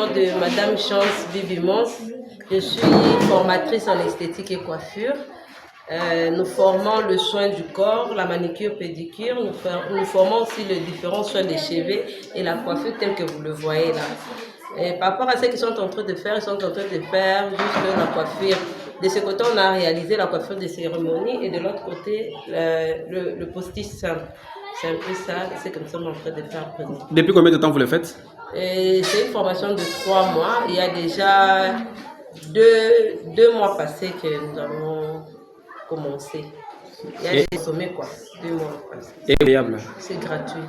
nom de Madame Chance Bibimons. Je suis formatrice en esthétique et coiffure. Nous formons le soin du corps, la manicure, pédicure. Nous formons aussi les différents soins des cheveux et la coiffure telle que vous le voyez là. Et par rapport à ce qu'ils sont en train de faire, ils sont en train de faire juste la coiffure. De ce côté, on a réalisé la coiffure de cérémonie et de l'autre côté, le postiche simple. C'est un peu ça, c'est comme ça qu'on est en train de faire présent. Depuis combien de temps vous le faites? C'est une formation de 3 mois. Il y a déjà deux mois passés que nous avons commencé. Il y a des sommets quoi, 2 mois passés. Incroyable. C'est gratuit.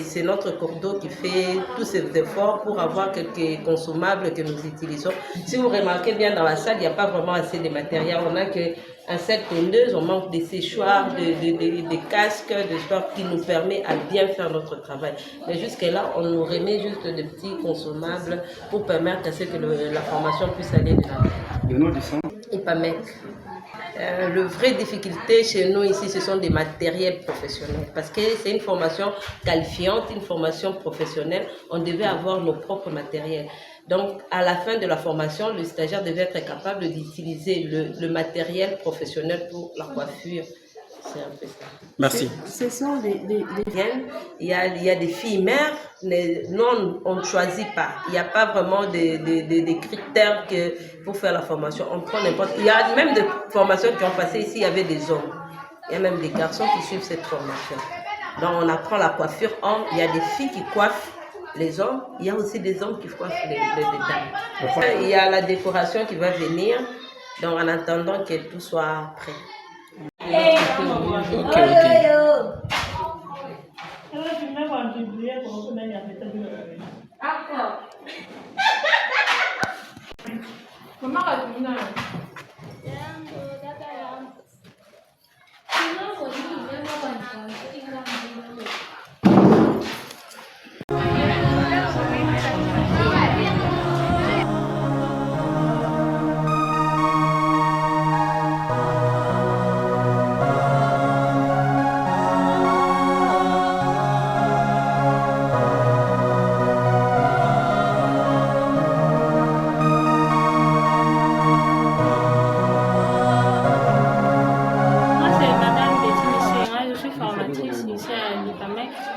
C'est notre cordeau qui fait tous ces efforts pour avoir quelques consommables que nous utilisons. Si vous remarquez bien dans la salle, il n'y a pas vraiment assez de matériel. On n'a qu'un set tondeuse, on manque des séchoirs, des casques, des choses qui nous permettent à bien faire notre travail. Mais jusque-là, on nous remet juste des petits consommables pour permettre à ce que la formation puisse aller de l'avant. Le nom du centre? IPAMEC. La vraie difficulté chez nous ici, ce sont des matériels professionnels. Parce que c'est une formation qualifiante, une formation professionnelle. On devait avoir nos propres matériels. Donc, à la fin de la formation, le stagiaire devait être capable d'utiliser le matériel professionnel pour la coiffure. C'est un peu ça. Merci. Ce sont il y a des filles mères, non, on ne choisit pas. Il n'y a pas vraiment des critères pour faire la formation. On prend n'importe. Il y a même des formations qui ont passé ici, il y avait des hommes. Il y a même des garçons qui suivent cette formation. Donc on apprend la coiffure homme. Il y a des filles qui coiffent les hommes. Il y a aussi des hommes qui coiffent les dames. Il y a la décoration qui va venir. Donc en attendant que tout soit prêt. Ok.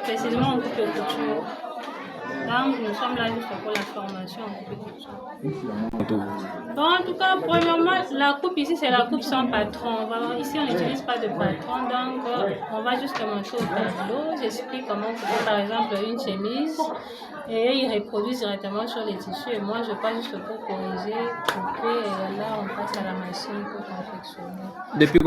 Précisément en coupe de couture. Donc, nous sommes là juste pour la formation en coupe de couture. Bon, en tout cas, premièrement, la coupe ici, c'est la coupe sans patron. Voilà, ici, on n'utilise pas de patron, donc on va juste montrer au tableau. J'explique comment couper, par exemple, une chemise. Et ils reproduisent directement sur les tissus. Et moi, je passe juste pour corriger, couper. Et là, on passe à la machine pour confectionner. Depuis...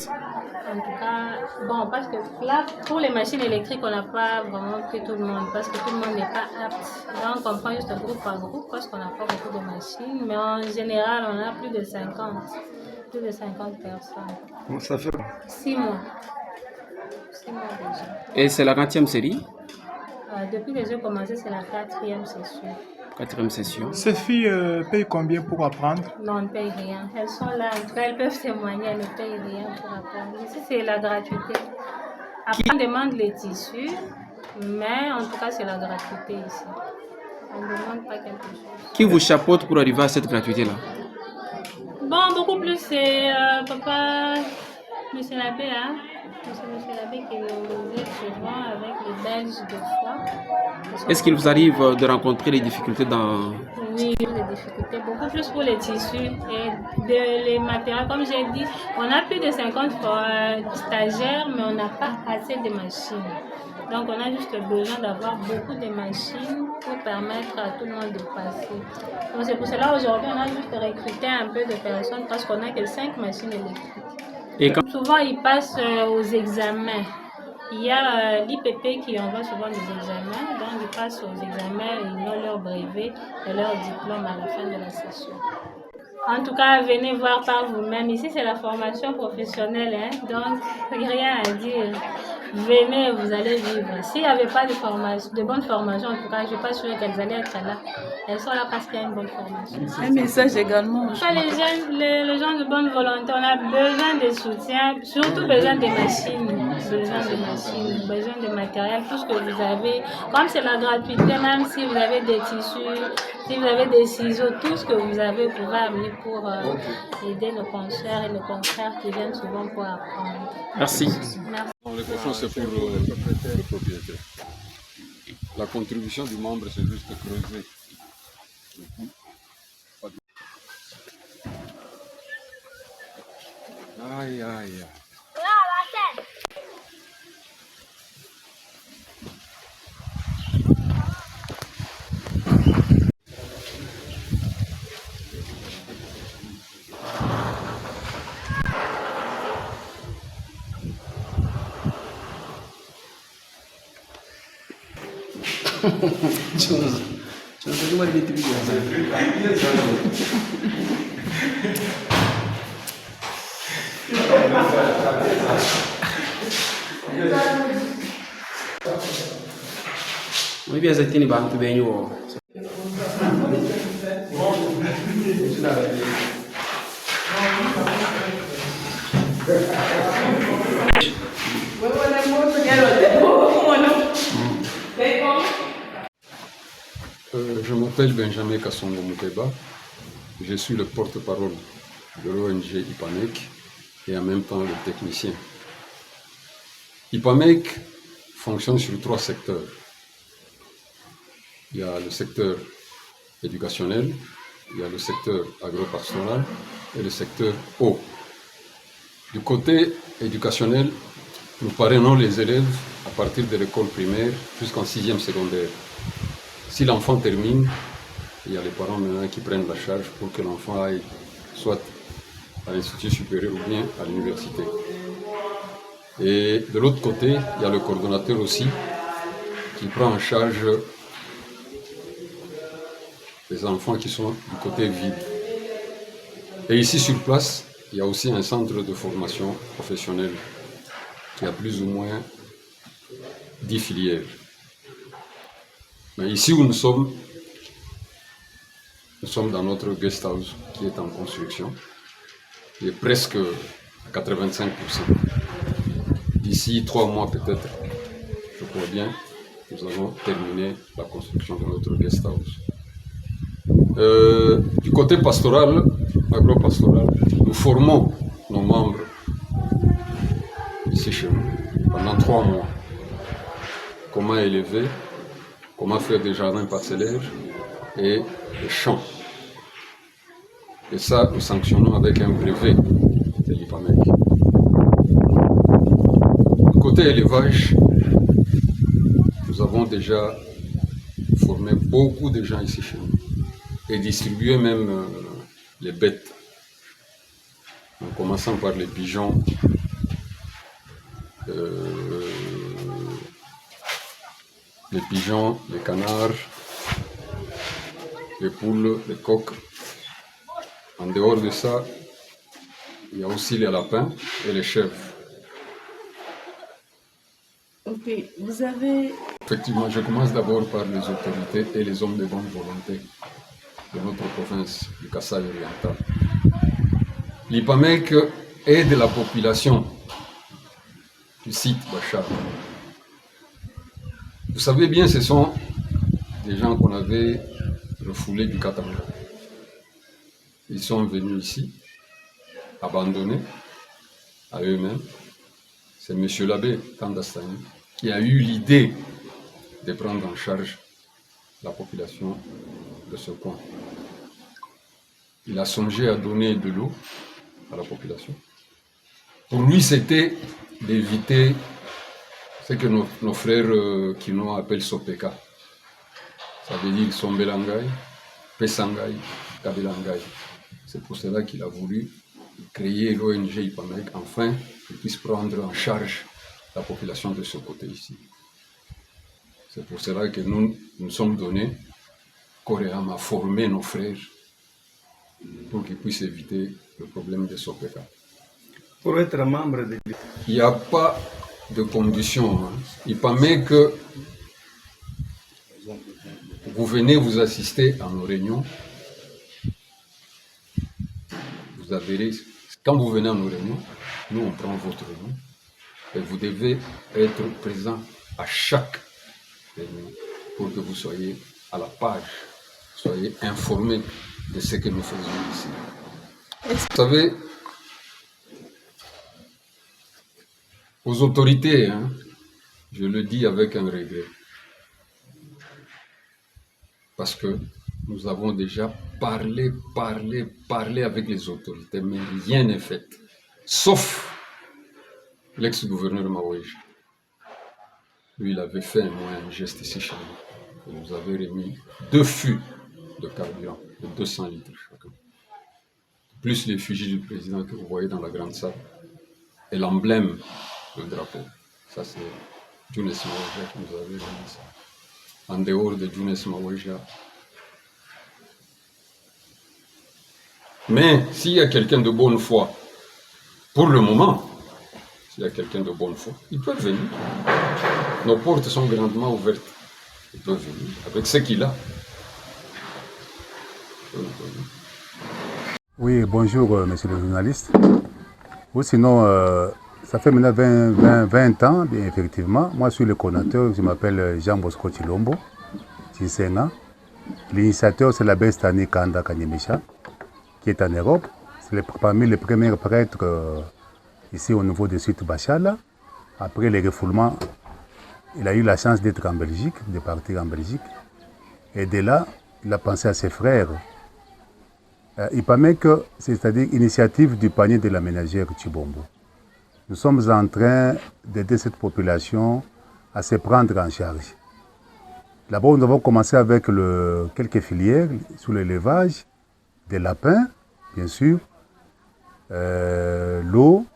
En tout cas, bon, parce que là, pour les machines électriques, on n'a pas vraiment pris tout le monde, parce que tout le monde n'est pas apte. Donc, on prend juste groupe par groupe, parce qu'on n'a pas beaucoup de machines. Mais en général, on a plus de 50 personnes. Bon, ça fait 6 mois. 6 mois déjà. Et c'est la 20e série? Depuis que j'ai commencé, c'est la 4e session. 4e session. Ces filles payent combien pour apprendre? Non, on ne paye rien. Elles sont là, en tout cas, elles peuvent témoigner, elles ne payent rien pour apprendre. Ici, c'est la gratuité. Après, on demande les tissus, mais en tout cas, c'est la gratuité ici. On ne demande pas quelque chose. Qui vous chapeaute pour arriver à cette gratuité-là? Bon, beaucoup plus, c'est papa, monsieur l'abbé, hein? Monsieur l'abbé qui nous aide souvent avec les Belges de fois. Est-ce qu'il vous arrive de rencontrer les difficultés dans... Oui, les difficultés, beaucoup plus pour les tissus et les matériaux. Comme j'ai dit, on a plus de 50 stagiaires, mais on n'a pas assez de machines. Donc, on a juste besoin d'avoir beaucoup de machines pour permettre à tout le monde de passer. Donc, c'est pour cela aujourd'hui, on a juste recruté un peu de personnes parce qu'on n'a que 5 machines électriques. Et quand... Souvent, ils passent aux examens. Il y a l'IPP qui envoie souvent des examens, donc ils passent aux examens, ils ont leur brevet et leur diplôme à la fin de la session. En tout cas, venez voir par vous-même. Ici, c'est la formation professionnelle, hein, donc rien à dire. venez, vous allez vivre. S'il n'y avait pas de bonne formation, en tout cas, je ne suis pas sûre qu'elles allaient être là. Elles sont là parce qu'il y a une bonne formation. Un message également. Les gens de bonne volonté, on a besoin de soutien, surtout besoin de machines, besoin de matériel, tout ce que vous avez. Comme c'est la gratuité, même si vous avez des tissus, si vous avez des ciseaux, tout ce que vous avez, vous pouvez amener pour aider nos consoeurs et nos confrères qui viennent souvent pour apprendre. Merci. Les questions, c'est pour le propriétaire. La contribution du membre, c'est juste creuser. Aïe, aïe, aïe. Muy bien, se tiene bantu benyo. Je m'appelle Benjamin Kassongo Mouteba. Je suis le porte-parole de l'ONG IPAMEC et en même temps le technicien. IPAMEC fonctionne sur 3 secteurs. Il y a le secteur éducationnel, il y a le secteur agropastoral et le secteur eau. Du côté éducationnel, nous parrainons les élèves à partir de l'école primaire jusqu'en 6e secondaire. Si l'enfant termine, il y a les parents maintenant qui prennent la charge pour que l'enfant aille soit à l'institut supérieur ou bien à l'université. Et de l'autre côté, il y a le coordonnateur aussi qui prend en charge les enfants qui sont du côté vide. Et ici sur place, il y a aussi un centre de formation professionnelle qui a plus ou moins 10 filières. Mais ici où nous sommes dans notre guest house qui est en construction, qui est presque à 85%. D'ici 3 mois peut-être, je crois bien, nous allons terminer la construction de notre guest house. Du côté pastoral, agro-pastoral, nous formons nos membres ici chez nous pendant 3 mois. Comment élever, comment faire des jardins parcellaires et des champs. Et ça, nous sanctionnons avec un brevet de l'IPAMEC. Du côté élevage, nous avons déjà formé beaucoup de gens ici chez nous et distribué même les bêtes, en commençant par les pigeons, les canards, les poules, les coqs. En dehors de ça, il y a aussi les lapins et les chèvres. Ok, vous avez... Effectivement, je commence d'abord par les autorités et les hommes de bonne volonté de notre province du Kasaï oriental. L'IPAMEC aide la population du site Bachar. Vous savez bien, ce sont des gens qu'on avait refoulés du Katanga. Ils sont venus ici, abandonnés à eux-mêmes. C'est M. l'abbé Kandastani qui a eu l'idée de prendre en charge la population de ce coin. Il a songé à donner de l'eau à la population. Pour lui, c'était d'éviter ce que nos frères Kinois appellent Sopeka. Ça veut dire Sombelangay, Pesangay, Kabelangay. C'est pour cela qu'il a voulu créer l'ONG IPAMEC, afin qu'il puisse prendre en charge la population de ce côté ici. C'est pour cela que nous nous sommes donnés, Coréam a formé nos frères pour qu'ils puissent éviter le problème de Sopeka. Pour être membre de... Il n'y a pas de conditions. Hein. Il permet que vous venez vous assister à nos réunions. Vous avez, quand vous venez à nos réunions, nous on prend votre réunion et vous devez être présent à chaque réunion pour que vous soyez à la page, soyez informés de ce que nous faisons ici. Vous savez, aux autorités, hein, je le dis avec un regret, parce que nous avons déjà parlé avec les autorités, mais rien n'est fait, sauf l'ex-gouverneur Maweja. Lui, il avait fait un geste ici chez nous. Il nous avait remis 2 fûts de carburant de 200 litres chacun, plus l'effigie du président que vous voyez dans la grande salle, et l'emblème, le drapeau. Ça, c'est Junes Maweja qui nous avait remis ça. En dehors de Junes Maweja. Mais s'il y a quelqu'un de bonne foi, pour le moment, s'il y a quelqu'un de bonne foi, il peut venir. Nos portes sont grandement ouvertes. Il peut venir avec ce qu'il a. Oui, bonjour, monsieur le journaliste. Ou sinon, ça fait maintenant 20 ans, bien effectivement. Moi, je suis le coordinateur, je m'appelle Jean Bosco Chilombo, Chisenga. L'initiateur, c'est l'abbé Stani Kanda Kanyemisha, qui est en Europe. C'est parmi les premiers prêtres ici au niveau du site Bachala. Après les refoulements, il a eu la chance d'être en Belgique, de partir en Belgique. Et de là, il a pensé à ses frères. Il permet que, c'est-à-dire initiative du panier de la ménagère Chibombo. Nous sommes en train d'aider cette population à se prendre en charge. D'abord, nous avons commencé avec quelques filières sous l'élevage, des lapins, bien sûr, l'eau,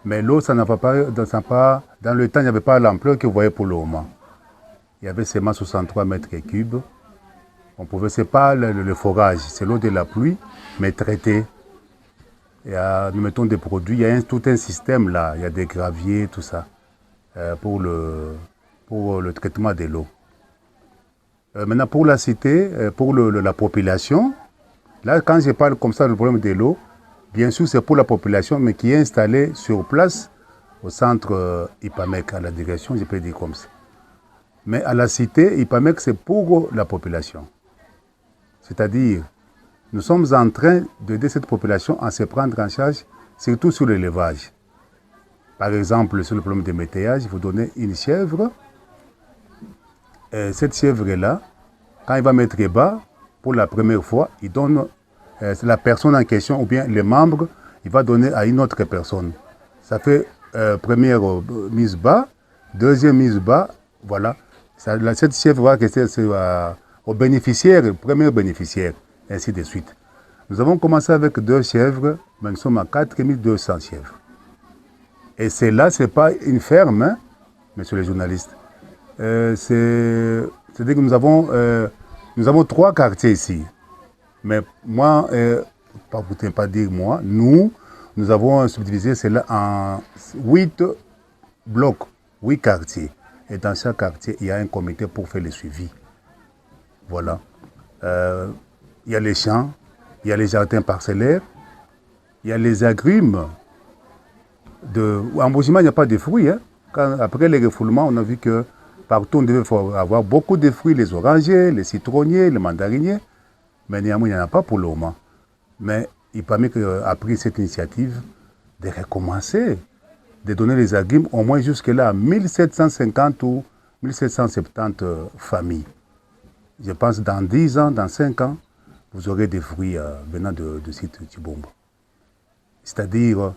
mais l'eau, ça n'a pas, dans le temps, il n'y avait pas l'ampleur que vous voyez pour le moment. Il y avait seulement 63 mètres cubes. On pouvait, c'est pas le forage, c'est l'eau de la pluie, mais traitée. Nous mettons des produits, il y a tout un système là, il y a des graviers, tout ça, pour le traitement de l'eau. Maintenant, pour la cité, pour la population, là, quand je parle comme ça du problème de l'eau, bien sûr, c'est pour la population, mais qui est installée sur place au centre IPAMEC, à la direction, je peux dire comme ça. Mais à la cité, IPAMEC, c'est pour la population. C'est-à-dire, nous sommes en train d'aider cette population à se prendre en charge, surtout sur l'élevage. Par exemple, sur le problème des métayages, il faut donner une chèvre. Et cette chèvre-là, quand il va mettre bas, pour la première fois, il donne la personne en question, ou bien les membres, il va donner à une autre personne. Ça fait première mise bas, deuxième mise bas, voilà. Cette chèvre va rester au bénéficiaire, premier bénéficiaire, ainsi de suite. Nous avons commencé avec 2 chèvres, mais nous sommes à 4200 chèvres. Et là, ce n'est pas une ferme, hein, monsieur le journaliste. C'est-à-dire que nous avons 3 quartiers ici. Mais moi, vous ne pouvez pas dire moi, nous avons subdivisé cela en 8 blocs, 8 quartiers. Et dans chaque quartier, il y a un comité pour faire le suivi. Voilà. Il y a les champs, il y a les jardins parcellaires, il y a les agrumes. En Bojima, il n'y a pas de fruits. Hein. Après les refoulements, on a vu que partout, on devait avoir beaucoup de fruits, les orangers, les citronniers, les mandariniers. Mais néanmoins, il n'y en a pas pour le moment. Mais il permet a pris cette initiative de recommencer, de donner les agrumes au moins jusque-là à 1750 ou 1770 familles. Je pense que dans 10 ans, dans 5 ans, vous aurez des fruits venant de site Chibombo. C'est-à-dire,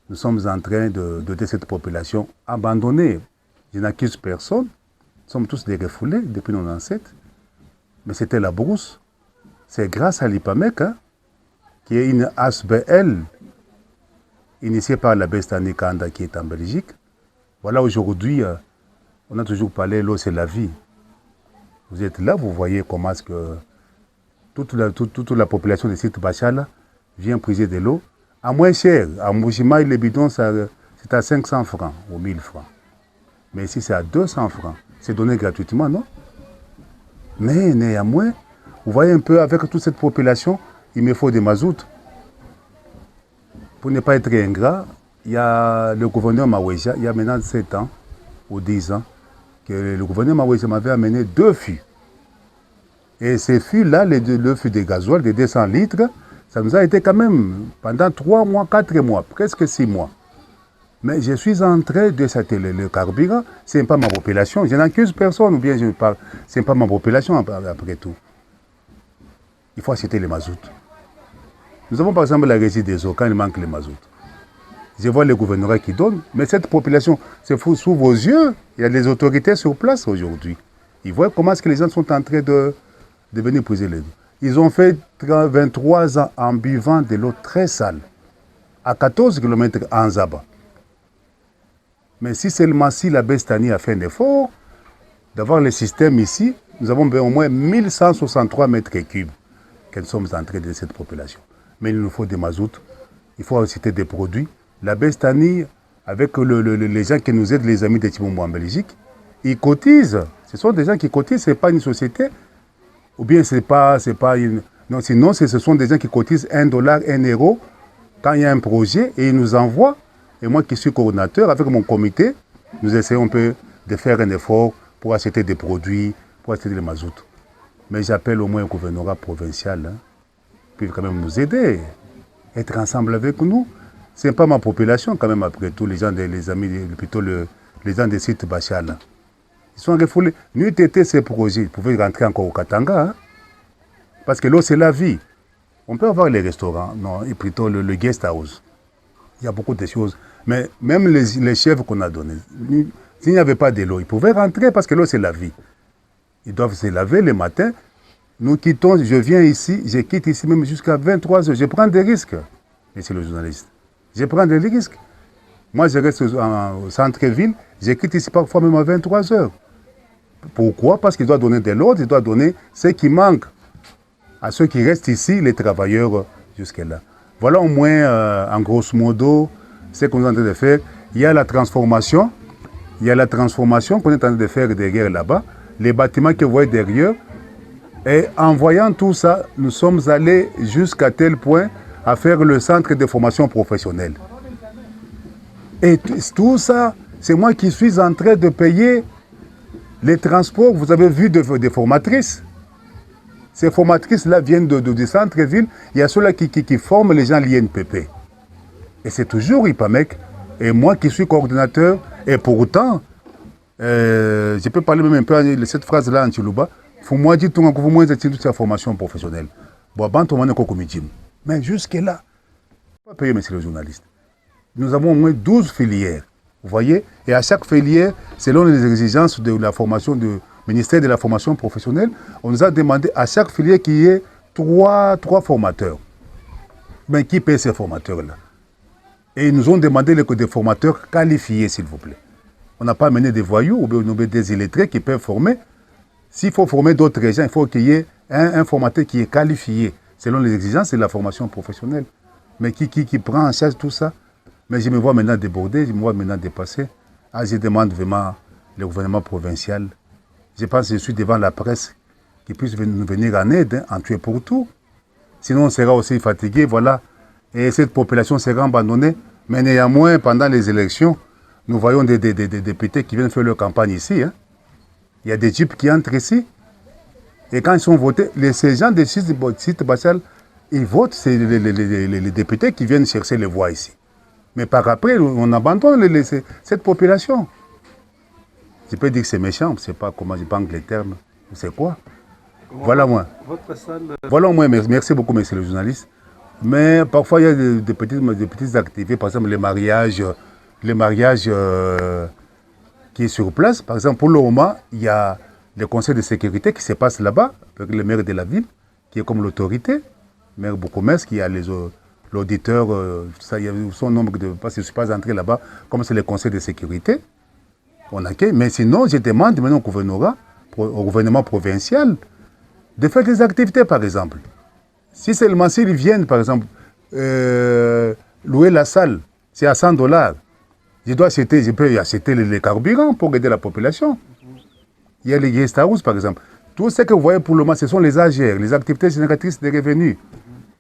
nous sommes en train d'aider cette population abandonnée. Je n'accuse personne. Nous sommes tous des refoulés depuis nos ancêtres. Mais c'était la brousse. C'est grâce à l'IPAMEC, hein, qui est une ASBL, initiée par l'abbé Stani Kanda, qui est en Belgique. Voilà, aujourd'hui, on a toujours parlé, l'eau c'est la vie. Vous êtes là, vous voyez comment est-ce que toute la population des sites Bachala vient puiser de l'eau à moins cher. À Mojima, les bidons, c'est à 500 francs ou 1000 francs. Mais ici, c'est à 200 francs. C'est donné gratuitement, non? Mais néanmoins, vous voyez un peu, avec toute cette population, il me faut des mazoutes. Pour ne pas être ingrat, il y a le gouverneur Maweja, il y a maintenant 7 ans ou 10 ans, que le gouverneur Maweja m'avait amené 2 fûts. Et ces fûts-là, le fût de gasoil de 200 litres, ça nous a été quand même pendant 3 mois, 4 mois, presque 6 mois. Mais je suis en train de s'acheter le carburant, ce n'est pas ma population. Je n'accuse personne, ou bien je parle, ce n'est pas ma population après tout. Il faut acheter les mazoutes. Nous avons par exemple la régie des eaux, quand il manque les mazoutes. Je vois le gouvernement qui donne, mais cette population, c'est sous vos yeux. Il y a des autorités sur place aujourd'hui. Ils voient comment est-ce que les gens sont en train de venir puiser les eaux. Ils ont fait 23 ans en buvant de l'eau très sale, à 14 km en Zaba. Mais si seulement si la Bestanie a fait un effort d'avoir le système ici, nous avons au moins 1163 mètres cubes que nous sommes en train de cette population. Mais il nous faut des mazoutes, il faut inciter des produits. La Bestanie, avec les gens qui nous aident, les amis de Tibombo en Belgique, ils cotisent. Ce sont des gens qui cotisent, ce n'est pas une société. Ou bien ce n'est pas une... Non, sinon, ce sont des gens qui cotisent $1, €1 quand il y a un projet et ils nous envoient. Et moi qui suis coordinateur, avec mon comité, nous essayons un peu de faire un effort pour acheter des produits, pour acheter des mazoutes. Mais j'appelle au moins le gouvernorat provincial, puis quand même nous aider, être ensemble avec nous. Ce n'est pas ma population quand même, après tout, les gens, les amis, plutôt les gens des sites Bachal. Ils sont refoulés. Nous étions ces projets, ils pouvaient rentrer encore au Katanga, parce que l'eau c'est la vie. On peut avoir les restaurants, non, et plutôt le guest house. Il y a beaucoup de choses. Mais même les chefs qu'on a donnés, s'il n'y avait pas de l'eau, ils pouvaient rentrer parce que l'eau, c'est la vie. Ils doivent se laver le matin. Nous quittons, je viens ici, je quitte ici même jusqu'à 23 heures. Je prends des risques, monsieur le journaliste. Je prends des risques. Moi, je reste au centre-ville, je quitte ici parfois même à 23 heures. Pourquoi? Parce qu'il doit donner de l'ordre, il doit donner ce qui manque à ceux qui restent ici, les travailleurs, jusque-là. Voilà au moins, en grosso modo, ce qu'on est en train de faire. Il y a la transformation. Il y a la transformation qu'on est en train de faire derrière là-bas. Les bâtiments que vous voyez derrière. Et en voyant tout ça, nous sommes allés jusqu'à tel point à faire le centre de formation professionnelle. Et tout ça, c'est moi qui suis en train de payer les transports. Vous avez vu des formatrices. Ces formatrices-là viennent du centre-ville. Il y a ceux-là qui forment les gens à l'INPP. Et c'est toujours IPAMEC. Et moi qui suis coordinateur, et pourtant, je peux parler même un peu de cette phrase-là en Chiluba. Faut moi dire tout le monde de toute sa formation professionnelle. Mais jusque-là, on va payer, monsieur le journaliste. Nous avons au moins 12 filières. Vous voyez? Et à chaque filière, selon les exigences de la formation du ministère de la formation professionnelle, on nous a demandé à chaque filière qu'il y ait trois formateurs. Mais qui paie ces formateurs-là? Et ils nous ont demandé des formateurs qualifiés, s'il vous plaît. On n'a pas mené des voyous ou des illettrés qui peuvent former. S'il faut former d'autres gens, il faut qu'il y ait un formateur qui est qualifié, selon les exigences de la formation professionnelle. Mais qui prend en charge tout ça? Mais je me vois maintenant débordé, je me vois maintenant dépassé. Je demande vraiment le gouvernement provincial. Je pense que je suis devant la presse qui puisse nous venir en aide, en tuer pour tout. Sinon, on sera aussi fatigué, voilà. Et cette population sera abandonnée. Mais néanmoins, pendant les élections, nous voyons des députés qui viennent faire leur campagne ici. Il y a des types qui entrent ici. Et quand ils sont votés, ces gens des sites Bachal, ils votent, c'est les députés qui viennent chercher les voix ici. Mais par après, on abandonne cette population. Je peux dire que c'est méchant, je ne sais pas comment je banque les termes. C'est quoi? Voilà moi. Voilà moi, merci beaucoup, monsieur le journaliste. Mais parfois, il y a des petites activités, par exemple les mariages qui est sur place. Par exemple, pour le moment, il y a le conseil de sécurité qui se passe là-bas, avec le maire de la ville, qui est comme l'autorité, maire Boukomès, qui a l'auditeur, il y a son nombre de... Parce que je ne suis pas entré là-bas, comme c'est le conseil de sécurité. On accueille. Mais sinon, je demande maintenant au gouvernement provincial de faire des activités, par exemple. Si seulement s'ils viennent, par exemple, louer la salle, c'est à $100. Je peux acheter les carburants pour aider la population. Il y a les guest house, par exemple. Tout ce que vous voyez pour le moment, ce sont les AGR, les activités génératrices de revenus.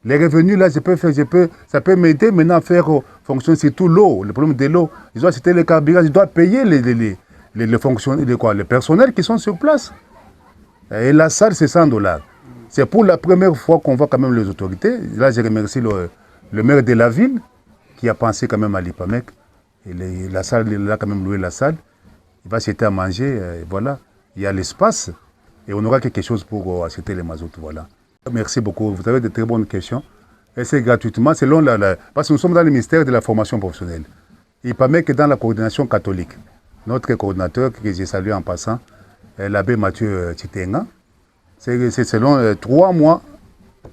Les revenus, là, ça peut m'aider maintenant à faire fonctionner surtout l'eau, le problème de l'eau. Je dois acheter les carburants, je dois payer les personnels qui sont sur place. Et la salle, c'est 100 $. C'est pour la première fois qu'on voit quand même les autorités. Là, je remercie le maire de la ville qui a pensé quand même à l'IPAMEC. Et la salle, il a quand même loué la salle. Il va acheter à manger, et voilà. Il y a l'espace et on aura quelque chose pour acheter les mazout, voilà. Merci beaucoup, vous avez de très bonnes questions. Et c'est gratuitement, parce que nous sommes dans le ministère de la formation professionnelle. IPAMEC est dans la coordination catholique. Notre coordinateur, que j'ai salué en passant, l'abbé Mathieu Chitenga, c'est selon 3 mois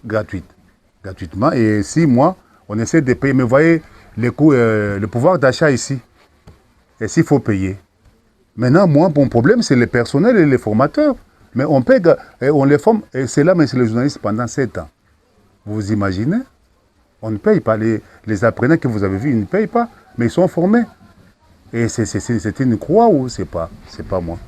gratuitement, et 6 mois, on essaie de payer. Mais vous voyez, le pouvoir d'achat ici, et s'il faut payer. Maintenant, moi, mon problème, c'est les personnels et les formateurs. Mais on paye, on les forme, et c'est là, mais c'est les journalistes pendant 7 ans. Vous vous imaginez? On ne paye pas. Les apprenants que vous avez vus, ils ne payent pas, mais ils sont formés. Et c'est une croix ou c'est pas moi?